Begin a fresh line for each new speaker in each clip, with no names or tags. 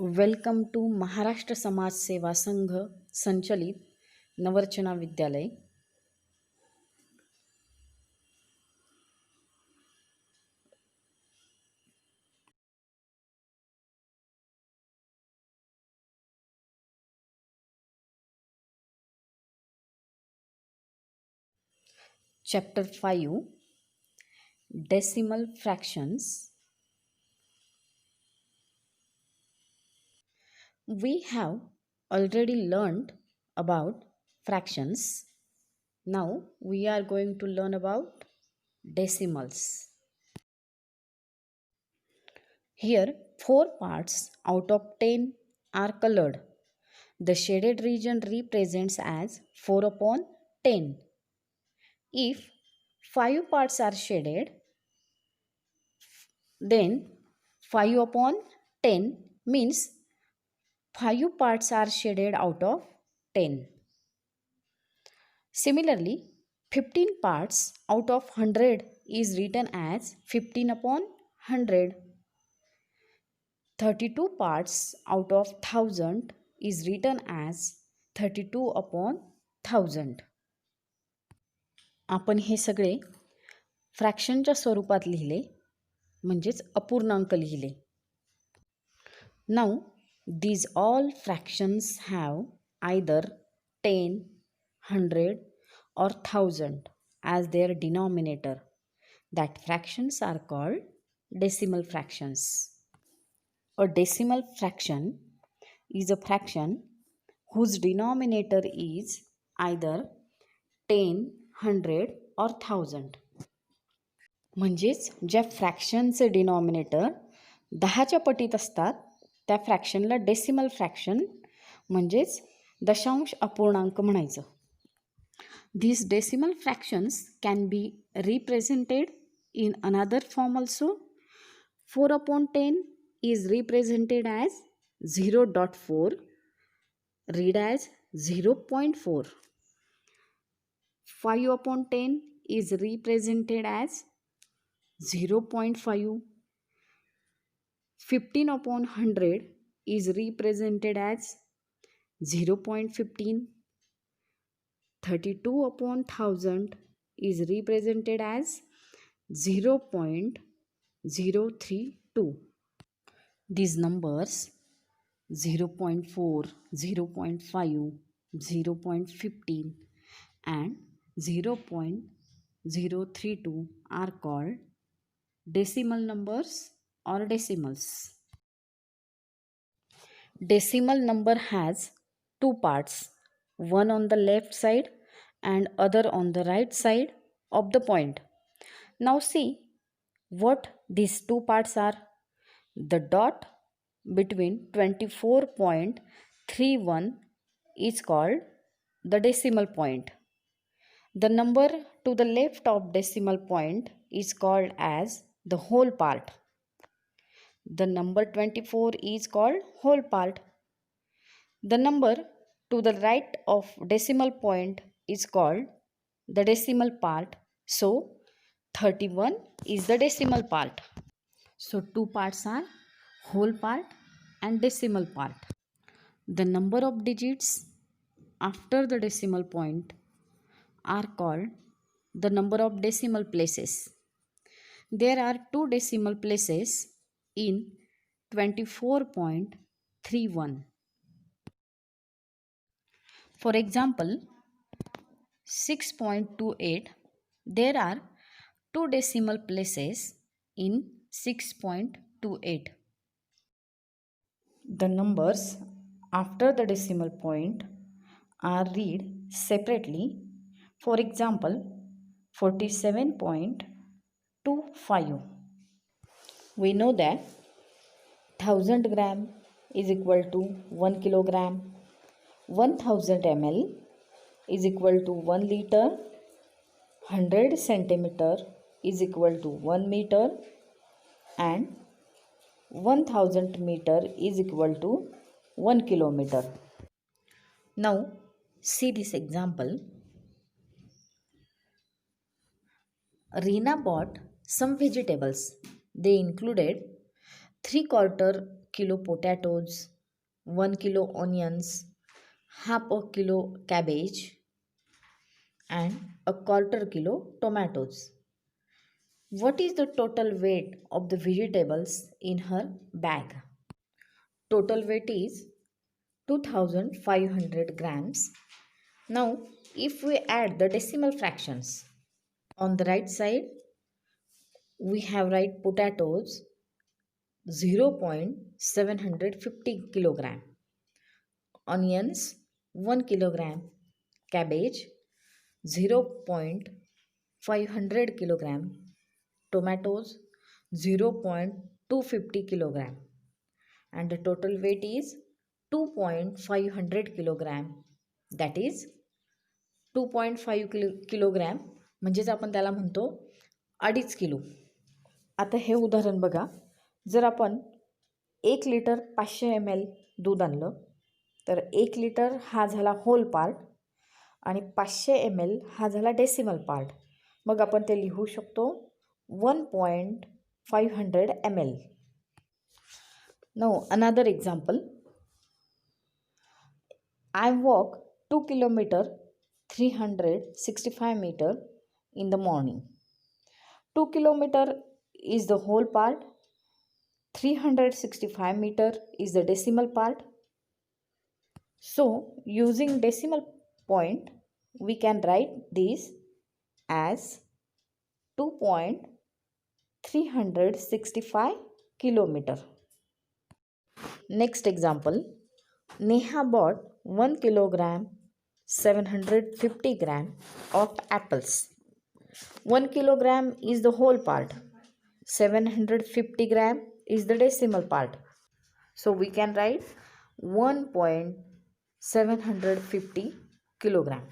Welcome to Maharashtra समाज सेवा संघ संचलित नवरचना विद्यालय. Chapter 5 Decimal Fractions. We have already learned about fractions. Now we are going to learn about decimals. Here 4 parts out of 10 are colored. The shaded region represents as 4 upon 10. If 5 parts are shaded, then 5 upon 10 means 5 parts are shaded out of 10. Similarly, 15 parts out of 100 is written as 15 upon 100. 32 parts out of 1000 is written as 32 upon 1000. आपण हे सगळे फ्रॅक्शनच्या स्वरूपात लिहिले, म्हणजेच अपूर्णांक लिहिले. Now these all fractions have either 10, 100 or 1000 as their denominator. That fractions are called decimal fractions. A decimal fraction is a fraction whose denominator is either 10, 100 or 1000. म्हणजेच ज्या फ्रॅक्शनचे डिनॉमिनेटर 10च्या पटीत असतात त्या फ्रॅक्शनला डेसिमल फ्रॅक्शन म्हणजेच दशांश अपूर्णांक म्हणायचं. These decimal fractions can be represented in another form also. 4 upon 10 is represented as 0.4, read as 0.4. 5 upon 10 is represented as 0.5. 15 upon 100 is represented as 0.15. 32 upon 1000 is represented as 0.032. These numbers 0.4, 0.5, 0.15 and 0.032 are called decimal numbers or decimals. Decimal number has two parts, one on the left side and other on the right side of the point. Now see what these two parts are. The dot between 24.31 is called the decimal point. The number to the left of decimal point is called as the whole part. The number 24 is called whole part. The number to the right of decimal point is called the decimal part. So 31 is the decimal part. So two parts are whole part and decimal part. The number of digits after the decimal point are called the number of decimal places. There are two decimal places in 24.31. For example, 6.28, there are two decimal places in 6.28. The numbers after the decimal point are read separately. For example, 47.25. We know that 1000 gram is equal to 1 kilogram, 1000 ml is equal to 1 liter, 100 centimeter is equal to 1 meter and 1000 meter is equal to 1 kilometer. Now see this example. Reena bought some vegetables. They included 3/4 kilo potatoes, 1 kilo onions, half a kilo cabbage, and a quarter kilo tomatoes. What is the total weight of the vegetables in her bag? Total weight is 2500 grams. Now, if we add the decimal fractions, on the right side, we have write potatoes 0.750 kilogram, onions 1 kilogram, cabbage 0.500 kilogram, tomatoes 0.250 kilogram, and the total weight is 2.500 kilogram. That is 2.5 kilogram म्हणजेच आपण त्याला म्हणतो 2.5 kilo. आता हे उदाहरण बघा. जर आपण 1 लिटर 500 ml दूध आणलं तर 1 लिटर हा झाला होल पार्ट आणि 500 ml हा झाला डेसिमल पार्ट. मग आपण ते लिहू शकतो 1.500 ml. Now another example. I walk 2 kilometer 365 meter in the morning. 2 kilometer is the whole part. 365 meter is the decimal part. So using decimal point we can write this as 2.365 kilometer. Next example. Neha bought 1 kilogram 750 gram of apples. 1 kilogram is the whole part. 750 gram is the decimal part. So we can write 1.750 kilogram.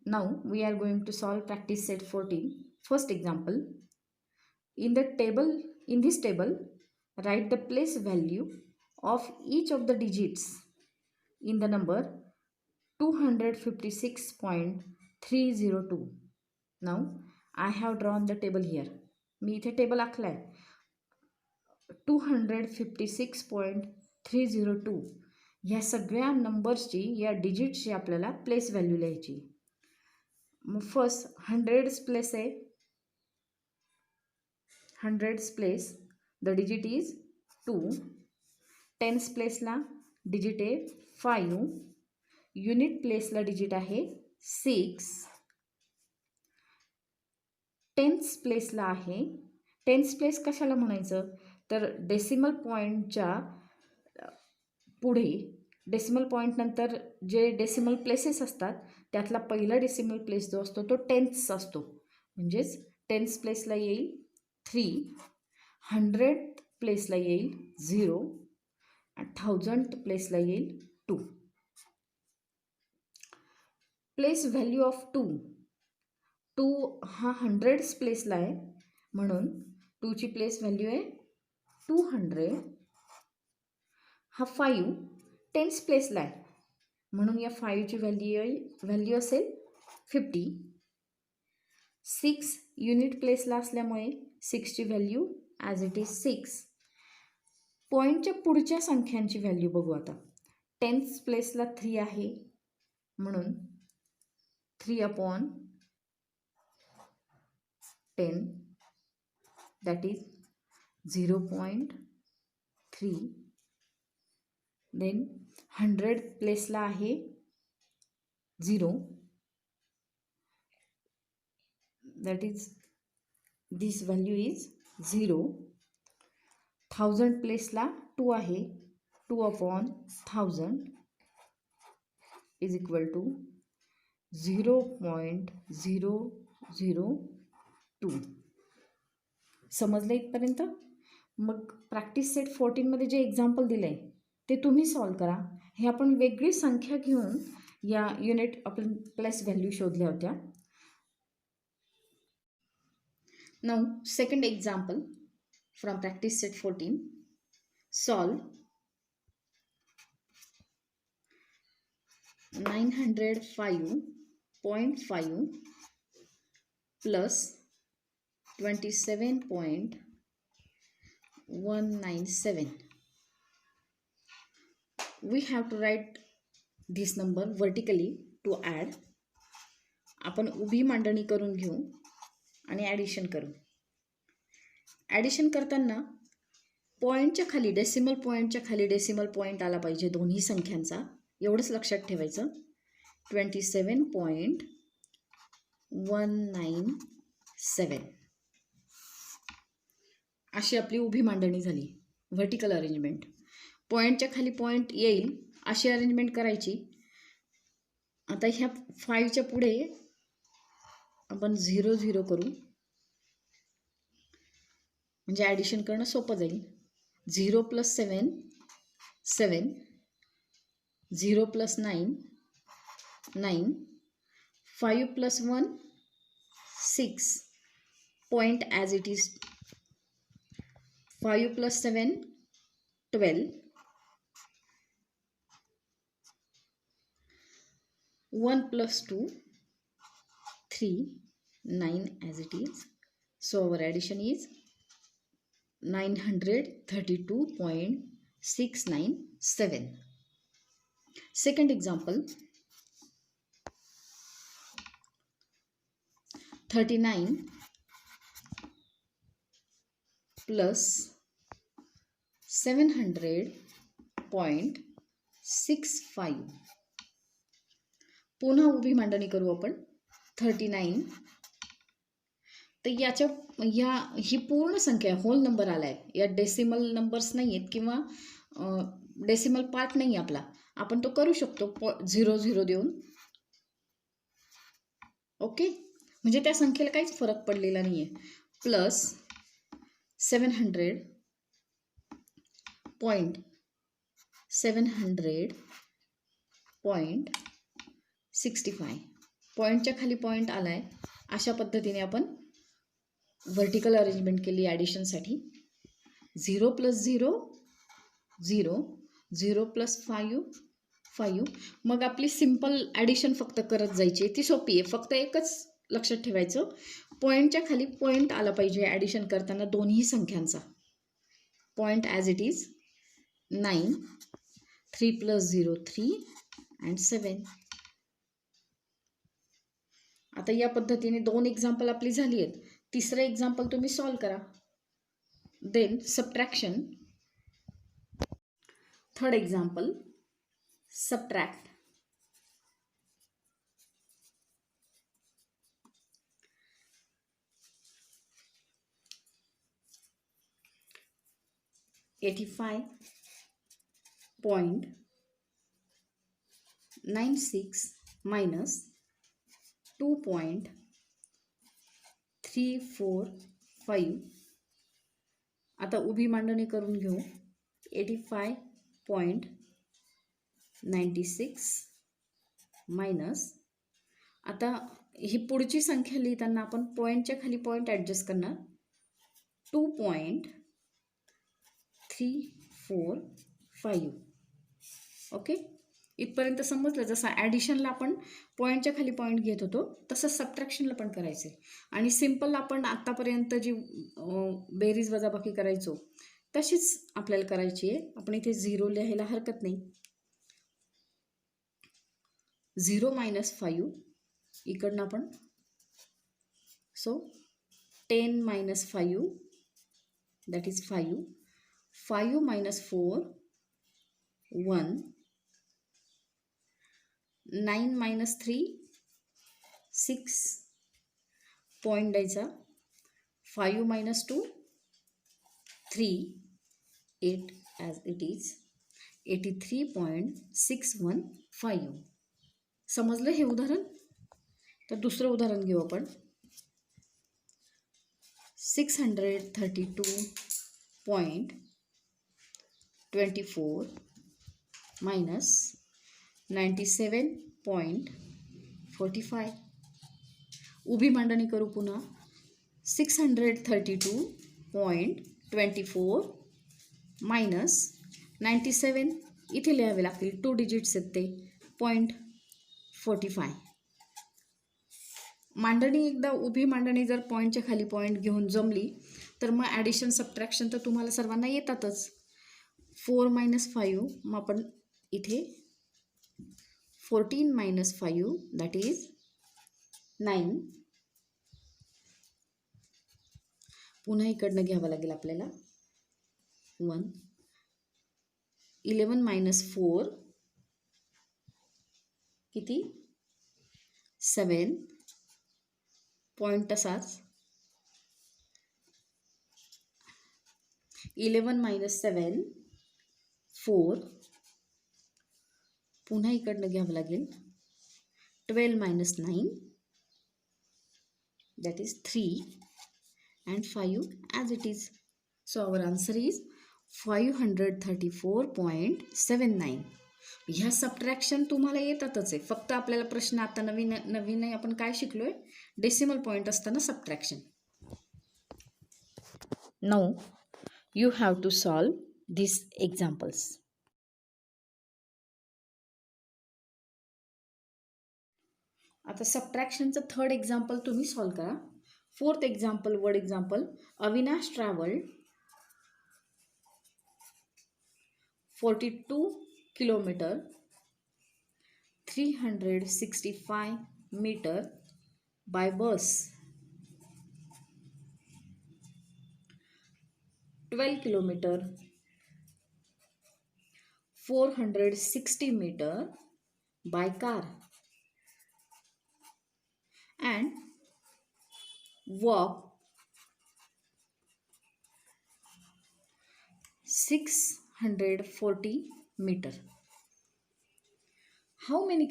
Now we are going to solve practice set 14. First example. In this table, write the place value of each of the digits in the number 256.302. Now I have drawn the table here. मी इथे table आखलाय 256.302. ह्या सगळ्या नंबर्सची या डिजिटची आपल्याला place value लिहायची. मग first hundreds place आहे. Hundreds place the digit is 2. Tens प्लेसला digit आहे 5. युनिट प्लेसला डिजिट आहे 6. टेन्स प्लेसला आहे. टेन्स प्लेस कशाला म्हणायचं तर डेसिमल पॉईंटच्या पुढे डेसिमल पॉईंट नंतर जे डेसिमल प्लेसेस असतात त्यातला पहिला डेसिमल प्लेस जो असतो तो टेन्स असतो. म्हणजेच टेन्स प्लेसला येईल 3. 100 प्लेसला येईल 0. 1000 प्लेसला येईल 2. प्लेस व्हॅल्यू ऑफ 2 हा 100 प्लेसला आहे म्हणून 2ची प्लेस व्हॅल्यू आहे 200. हा 5 टेन्स प्लेसला आहे म्हणून या 5ची व्हॅल्यू असेल 50. 6 युनिट प्लेसला असल्यामुळे 6ची व्हॅल्यू ॲज इट इज 6. पॉईंटच्या पुढच्या संख्यांची व्हॅल्यू बघू आता. टेन्स प्लेसला 3 आहे म्हणून 3/10 that is 0.3. then 100 प्लेसला आहे 0 that is this value is 0. 1000 प्लेसला 2 आहे 2/1000 is equal to 0.002. समजलं इथपर्यंत. मग प्रॅक्टिस सेट 14 मध्ये जे एक्झाम्पल दिलंय ते तुम्ही सॉल्व करा. हे आपण वेगळी संख्या घेऊन या युनिट आपण प्लस व्हॅल्यू शोधल्या होत्या. Now second example from practice set 14. Solve 905.5 plus 27.197. We have to write this number vertically to add. आपण उभी मांडणी करून घेऊ आणि ॲडिशन करू. ॲडिशन करताना पॉईंटच्या खाली, डेसिमल पॉईंटच्या खाली डेसिमल पॉईंट आला पाहिजे दोन्ही संख्यांचा, एवढंच लक्षात ठेवायचं. 27.197 अशी आपली उभी मांडणी झाली. Vertical arrangement. पॉईंटच्या खाली पॉईंट येईल अशी अरेंजमेंट करायची. आता ह्या 5च्या पुढे आपण 0 0 करू, म्हणजे ॲडिशन करणं सोपं जाईल. 0 + 7 7, 0 + 9 9, 5 + 1 6. Point as it is. 5 + 7 12, 1 + 2 3, 9 as it is. So our addition is 932.697. Second example, 39 plus 700.65. पुन्हा उभी मांडणी करू आपण. 39. तर ही पूर्ण संख्या होल नंबर आलाय. या डेसिमल नंबर्स नाही आहेत किंवा डेसिमल पार्ट नाही आपला. आपण तो करू शकतो 0 0 देऊन. ओके, म्हणजे त्या संख्येला काहीच फरक पडलेला नाहीये. प्लस 700.65. पॉईंटच्या खाली पॉईंट आलाय. अशा पद्धतीने आपण व्हर्टिकल अरेंजमेंट केली ॲडिशनसाठी. 0 + 0 0, 0 + 5 5. मग आपली सिंपल ॲडिशन फक्त करत जायची. ती सोपी आहे. फक्त एकच लक्षात ठेवायचं, पॉईंटच्या खाली पॉईंट आला पाहिजे ॲडिशन करताना दोन्ही संख्यांचा. Point as it is 9, 3 + 0 3 and 7. आता या पद्धतीने 2 एक्झाम्पल आपली झाली आहेत. तिसरं एक्झाम्पल तुम्ही सॉल्व करा. Then subtraction. Third example, subtract. $85.96 minus 2.345. आता उभी मांडणी करून घेऊ. 85.96 मायनस, आता ही पुढची संख्या लिहिताना आपण पॉईंटच्या खाली पॉईंट ॲडजस्ट करणार. 2.345. ओके, इथपर्यंत समजलं. जसं ॲडिशनला आपण पॉईंटच्या खाली पॉईंट घेत होतो तसं सबट्रॅक्शनला पण करायचं आहे. आणि सिम्पल आपण आत्तापर्यंत जी बेरीज वजाबाकी करायचो तशीच आपल्याला करायची आहे. आपण इथे 0 लिहायला हरकत नाही. 0 - 5 इकडनं आपण, सो 10 - 5 दॅट इज 5. 5 - 4 1. 9 - 3 6. पॉईंट द्यायचा. 5 - 2 3 8 ॲज इट इज. 83.615. समजलं हे उदाहरण? तर दुसरं उदाहरण घेऊ आपण. 632.24 minus 97.45. उभी मांडणी करू पुन्हा. 632.24 minus 97, इथे लिहावे लागतील. 2 डिजिट्स आहेत ते. 0.45. मांडणी एकदा उभी मांडणी जर पॉईंटच्या खाली पॉईंट घेऊन जमली तर मग ॲडिशन सबट्रॅक्शन तर तुम्हाला सर्वांना येतातच. 4 - 5 मग आपण इथे 14 minus 5 that is 9. पुन्हा इकडनं घ्यावं लागेल आपल्याला 1. 11 minus 4 किती 7. पॉइंट तसाच 11 minus 7 4. पुन्हा इकडनं घ्यावं लागेल 12 minus 9 that is 3 and 5 as it is. So our answer is 534.79. ह्या सबट्रॅक्शन तुम्हाला येतातच आहे, फक्त आपल्याला प्रश्न आता नवीन आपण काय शिकलोय, डेसिमल पॉइंट असताना subtraction. Now you have to solve this examples. आता सबट्रॅक्शनचं थर्ड एक्झाम्पल तुम्ही सॉल्व करा. Fourth example, word example, Avinash travelled 42 kilometre 365 meter by bus, 12 kilometer 460 meter by car, and walk 640 meter. How many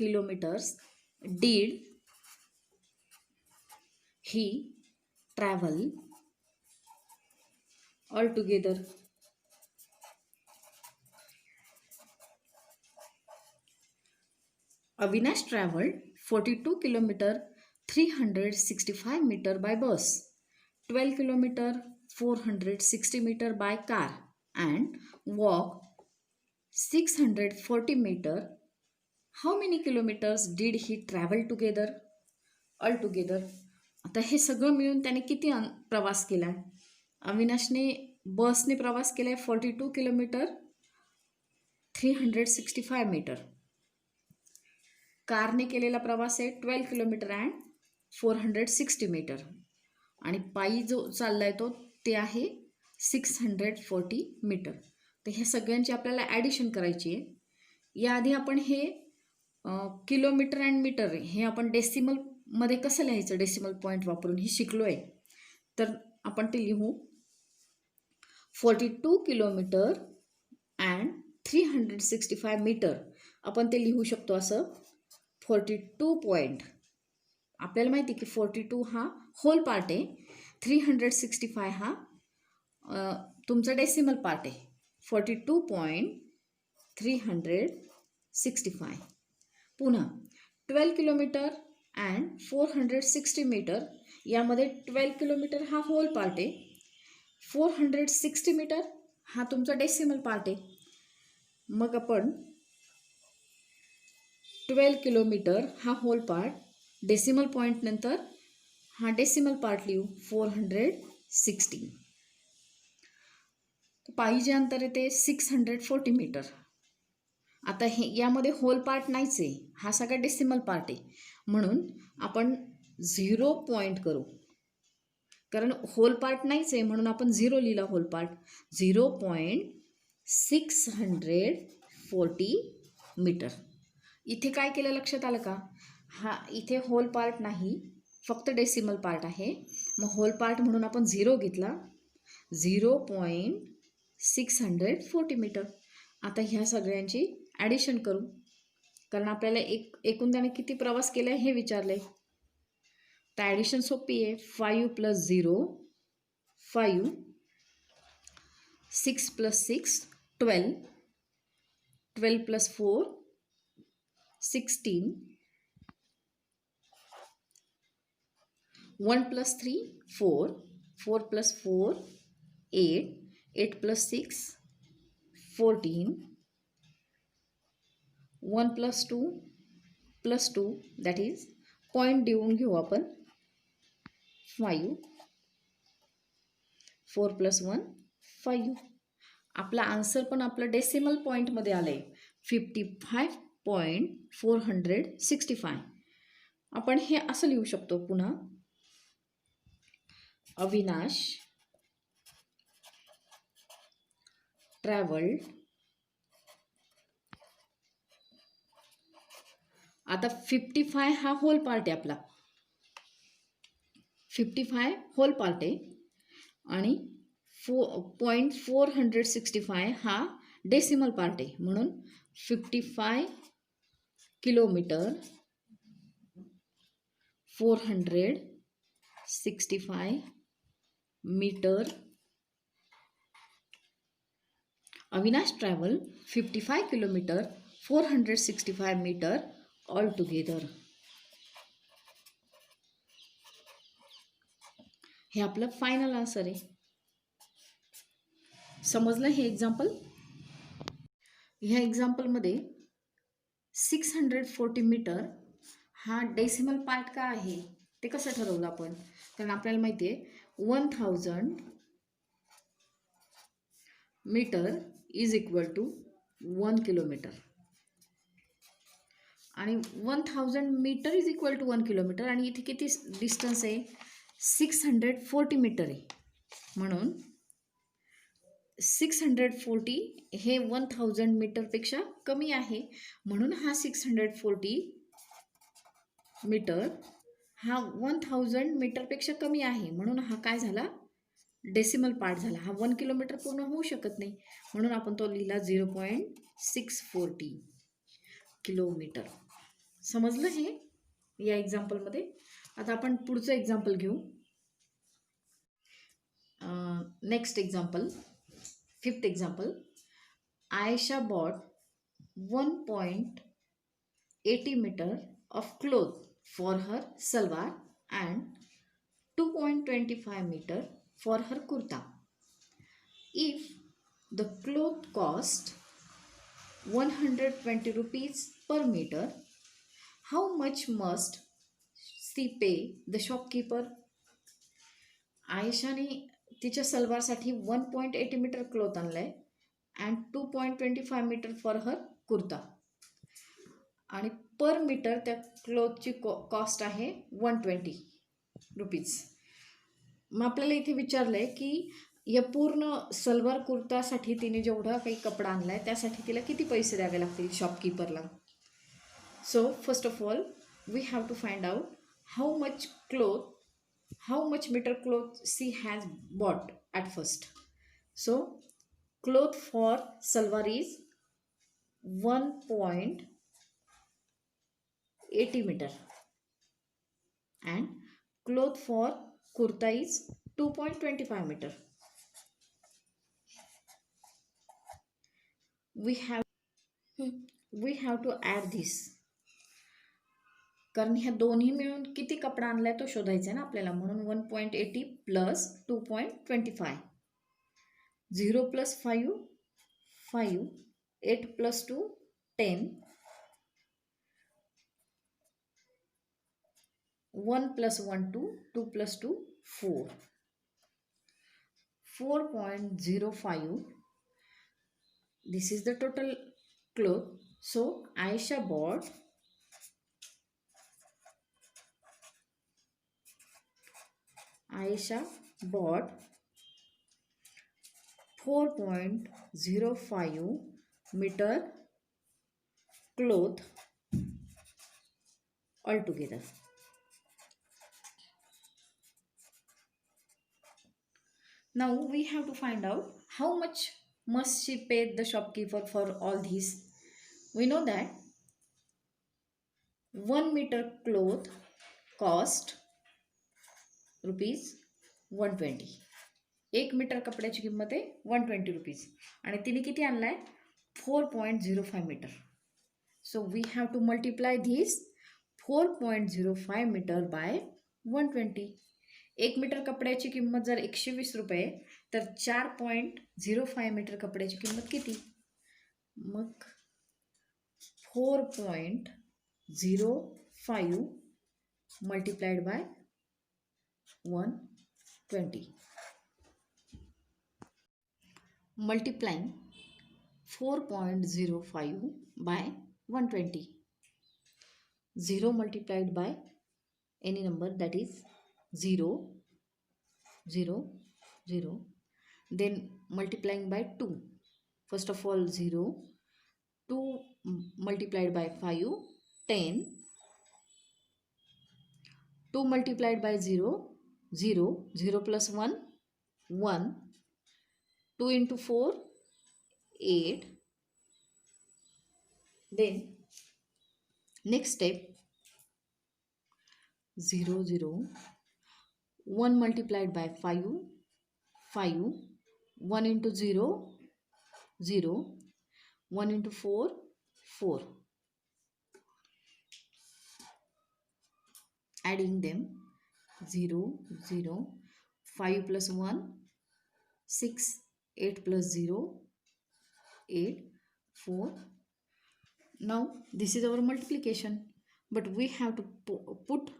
kilometers did he travel altogether? Avinash traveled 42 kilometer 365 meter by bus, 12 kilometer 460 meter by car, and walk 640 meter. How many kilometers did he travel together altogether? आता हे सगळं मिळून त्याने किती प्रवास केला? अविनाशने बसने प्रवास केलाय 42 किलोमीटर 365 मीटर. कारने केलेला प्रवास आहे 12 किलोमीटर अँड 460 मीटर. आणि पायी जो चाललाय ते आहे 640 मीटर. तर ह्या सगळ्यांची आपल्याला ॲडिशन करायची आहे. याआधी आपण हे किलोमीटर अँड मीटर हे आपण डेसिमलमध्ये कसं लिहायचं, डेसिमल पॉईंट वापरून हे शिकलो आहे. तर आपण ते लिहू 42 किलोमीटर अँड 365 मीटर. आपण ते लिहू शकतो असं 42 पॉईंट. आपल्याला माहिती की 42 हा होल पार्ट आहे, 365 हा तुमचा डेसिमल पार्ट आहे. 42.365. पुन्हा 12 किलोमीटर अँड 460 मीटर. यामध्ये 12 किलोमीटर हा होल पार्ट आहे, 460 मीटर हा तुमचा डेसिमल पार्ट आहे. मग आपण 12 किलोमीटर हा होल पार्ट, डेसिमल पॉईंट नंतर हा डेसिमल पार्ट लिहू 460. पायी जे अंतर आहे ते 640 मीटर. आता हे यामध्ये होल पार्ट नाहीच आहे, हा सगळा डेसिमल पार्ट आहे, म्हणून आपण 0 पॉईंट करू. कारण होल पार्ट नाहीच आहे म्हणून आपण 0 लिहिला होल पार्ट. 0.640 मीटर. इथे काय केलं लक्षात आलं का? हा इथे होल पार्ट नाही, फक्त डेसिमल पार्ट आहे. मग होल पार्ट म्हणून आपण 0 घेतला, 0.640 मीटर. आता ह्या सगळ्यांची ॲडिशन करू, कारण आपल्याला एकूण त्याने किती प्रवास केला आहे हे विचारलं आहे. तर ॲडिशन सोपी आहे. 5 + 0 5, 6 + 6 12, 12 + 4 16, 1 + 3 4, 4 + 4 8, 8 + 6 14, 1 + 2 + 2 that is पॉईंट देऊन घेऊ आपण. 5, 4 + 1 5. आपला आन्सर पण आपलं डेसिमल पॉईंटमध्ये आलं आहे 55.465. आपण हे असं लिहू शकतो पुन्हा. अविनाश ट्रॅव्हल्ड. आता 55 हा होल पार्ट आहे आपला. 55 होल पार्ट आहे आणि 4.465 हा डेसिमल पार्ट आहे. म्हणून 55 kilometre 465 metre. Avinash travel 55 kilometre 465 metre all together. हे आपलं फायनल आन्सर आहे. समजलं हे एक्झाम्पल? ह्या एक्झाम्पलमध्ये 640 मीटर हा डेसिमल पार्ट का आहे ते कसं ठरवलं आपण? कारण आपल्याला माहिती आहे 1000 metre is equal to 1 kilometre आणि 1000 metre is equal to 1 kilometre आणि इथे किती डिस्टन्स आहे? 640 मीटर आहे. म्हणून 640 हे 1000 मीटरपेक्षा कमी आहे. म्हणून हा 640 मीटर हा 1000 मीटरपेक्षा कमी आहे. म्हणून हा काय झाला? डेसिमल पार्ट झाला. हा 1 किलोमीटर पूर्ण होऊ शकत नाही. म्हणून आपण तो लिहिला 0.640 किलोमीटर. समजलं हे या एक्झाम्पलमध्ये? आता आपण पुढचं एक्झाम्पल घेऊ. Next example, 5th example. Ayesha bought 1.80 metre of cloth for her salwar and 2.25 meter for her kurta. If the cloth cost 120 rupees per meter, how much must she pay the shopkeeper? आयशाने तिच्या सलवारसाठी 1.80 metre cloth आणलाय and 2.25 metre for her kurta आणि per metre त्या क्लोथची cost आहे 120 rupees. मग आपल्याला इथे विचारलं आहे की या पूर्ण सलवार कुर्तासाठी तिने जेवढा काही कपडा आणला आहे त्यासाठी तिला किती पैसे द्यावे लागतील शॉपकीपरला. So first of all we have to find out how much metre cloth she has bought at first. So cloth for salwar is 1.80 meter and cloth for kurta is 2.25 meter. We have to add this कारण ह्या दोन्ही मिळून किती कपडा आणलाय तो शोधायचा आहे ना आपल्याला. म्हणून 1.80 plus 2.25, 0 + 5 5, 8 + 2 10, 1 + 1 2, 2 + 2 4, 4.05. This is the total cloth. So Aisha bought 4.05 meter cloth altogether. Now we have to find out how much must she pay the shopkeeper for all these. We know that 1 meter cloth cost rupees 120. 1 metre कपड्याची किंमत आहे 120 rupees आणि तिने किती आणलाय 4.05 metre. So we have to multiply this 4.05 metre by 120. 1 metre कपड्याची किंमत जर 120 रुपये तर 4.05 मीटर कपड्याची किंमत किती? मग 4.05 multiplied by 120. Multiplying 4.05 by 120. 0 multiplied by any number, that is 0, 0, 0. Then multiplying by 2. First of all 0. 2 multiplied by 5, 10. 2 multiplied by 0, 0. 0 plus 1, 1. 2 into 4, 8. Then next step, 0, 0. 1 multiplied by 5, 5. 1 into 0, 0. 1 into 4, 4. Adding them, 0, 0. 5 plus 1, 6. 8 plus 0, 8, 4. Now this is our multiplication, but we have to put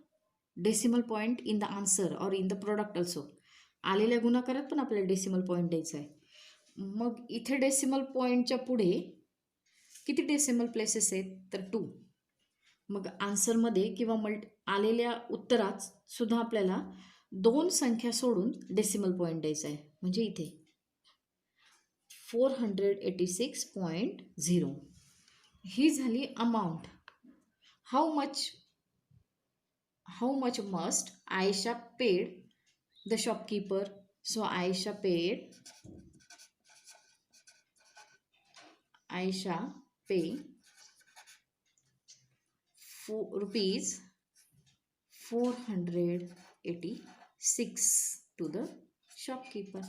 decimal point in the answer or in the product also. आलेल्या गुणाकारात पण आपल्याला decimal point द्यायचा आहे. मग इथे decimal पॉईंटच्या पुढे किती डेसिमल प्लेसेस आहेत तर 2. मग आन्सरमध्ये किंवा आलेल्या उत्तरात सुद्धा आपल्याला 2 संख्या सोडून डेसिमल पॉईंट द्यायचा आहे. म्हणजे इथे 486.0 ही झाली amount. How much must Aisha paid the shopkeeper? So Aisha paid rupees 486 to the shopkeeper.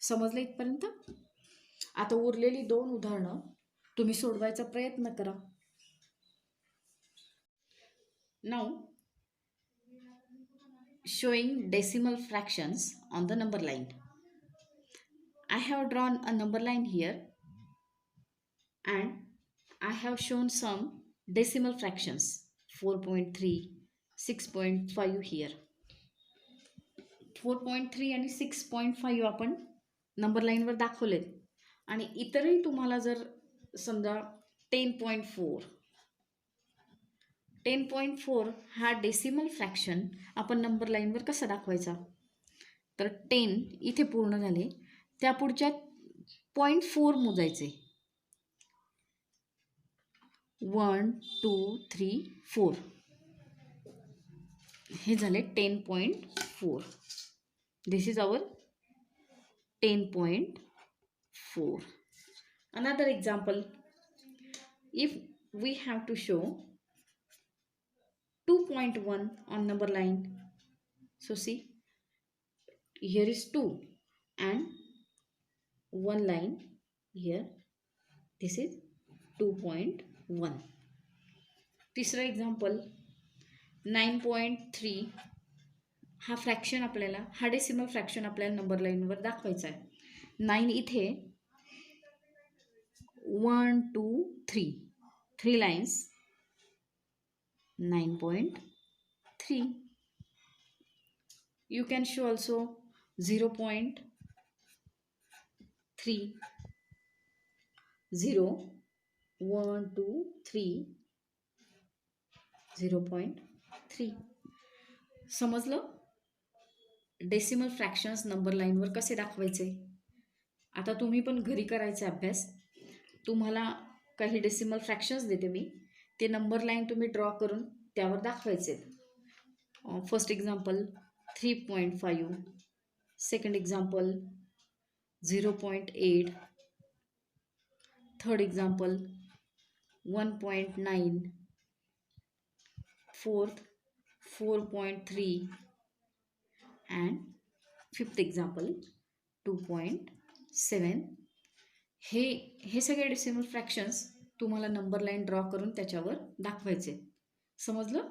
समजलं इथपर्यंत? आता उरलेली 2 उदाहरणं तुम्ही सोडवायचा प्रयत्न करा. Now showing decimal fractions on the number line. I have drawn a number line here and I have shown some decimal fractions, 4.3, 6.5 here. 4.3 आणि 6.5 आपण नंबर लाईनवर दाखवलेत. आणि इतरही तुम्हाला जर समजा 10.4 हा डेसिमल फ्रॅक्शन आपण नंबर लाईनवर कसा दाखवायचा, तर 10 इथे पूर्ण झाले, त्या पुढच्या 0.4 मोजायचे. 1, 2, 3, 4 हे झाले 10.4. दिस is our 10.4. Another example, if we have to show 2.1 on number line, so see here is 2 and one line here, this is 2.1. तिसरा एक्झाम्पल 9.3 हा फ्रॅक्शन आपल्याला, हा डेसिमल फ्रॅक्शन आपल्याला नंबर लाईनवर दाखवायचा आहे. 9 इथे 1, 2, 3 lines, 9.3. You can show also 0.3, 0, 1, 2, 3, 0.3. समजलं डेसिमल फ्रॅक्शन्स नंबर लाईनवर कसे दाखवायचे. आता तुम्ही पण घरी करायचे अभ्यास. तुम्हाला काही डेसिमल फ्रॅक्शन्स देते मी, ते नंबर लाईन तुम्ही ड्रॉ करून त्यावर दाखवायचे. First example 3.5, second example 0.8, third example 1.9, fourth 4.3 and fifth example 2.7. हे सगळे डेसिमल फ्रॅक्शन्स तुम्हाला नंबर लाईन ड्रॉ करून त्याच्यावर दाखवायचे. समजलं?